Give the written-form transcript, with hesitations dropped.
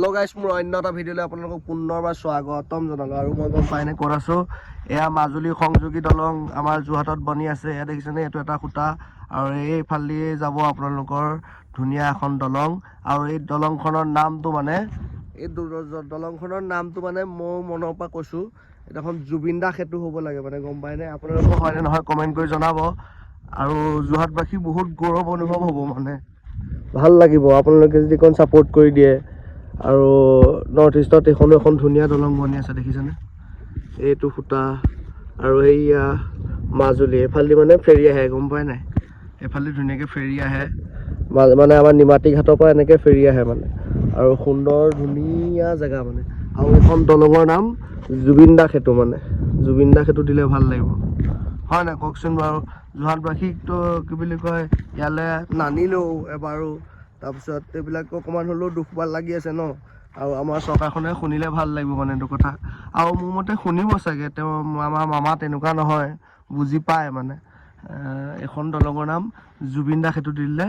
Hello' গাইছ, মোৰ অন্য এটা ভিডিঅ'লৈ আপোনালোকক পুনৰবাৰ স্বাগতম জনালোঁ। আৰু মই গম পাই নে ক'ত আছোঁ? এয়া মাজুলী সংযোগী দলং আমাৰ যোৰহাটত বনি আছে। এয়া দেখিছেনে, এইটো এটা খুঁটা আৰু এইফালেদি যাব আপোনালোকৰ ধুনীয়া এখন দলং। আৰু এই দলংখনৰ নামটো মানে মই মনৰ পৰা কৈছোঁ, এইখন জুবিন দা সেতু হ'ব লাগে মানে, গম পায়নে? আপোনালোকৰ হয়নে নহয় কমেণ্ট কৰি জনাব। আৰু যোৰহাটবাসী বহুত গৌৰৱ অনুভৱ হ'ব, মানে ভাল লাগিব আপোনালোকে যদি অকণ ছাপোৰ্ট কৰি দিয়ে। আৰু নৰ্থ ইষ্টত এইখনো এখন ধুনীয়া দলং বনি আছে, দেখিছেনে? এইটো খুঁটা আৰু এইয়া মাজুলী এইফালেদি মানে ফেৰী আহে, গম পাই নাই? এইফালেদি ধুনীয়াকৈ ফেৰী আহে, মানে আমাৰ নিমাতী ঘাটৰ পৰা এনেকৈ ফেৰী আহে মানে। আৰু সুন্দৰ ধুনীয়া জেগা মানে। আৰু এইখন দলঙৰ নাম জুবিন দা সেতু মানে। জুবিন দা সেতু দিলে ভাল লাগিব, হয় নাই কওকচোন বাৰু? যোৰহাটবাসীকতো কি বুলি কয়, ইয়ালৈ নানিলেও এবাৰো, তাৰপিছত এইবিলাক অকণমান হ'লেও দুখ লাগি আছে ন। আৰু আমাৰ চৰকাৰখনে শুনিলে ভাল লাগিব মানে এইটো কথা। আৰু মোৰ মতে শুনিব চাগে, তেওঁ আমাৰ মামা তেনেকুৱা নহয়, বুজি পায় মানে। এইখন দলঙৰ নাম জুবিন দা সেতু দি দিলে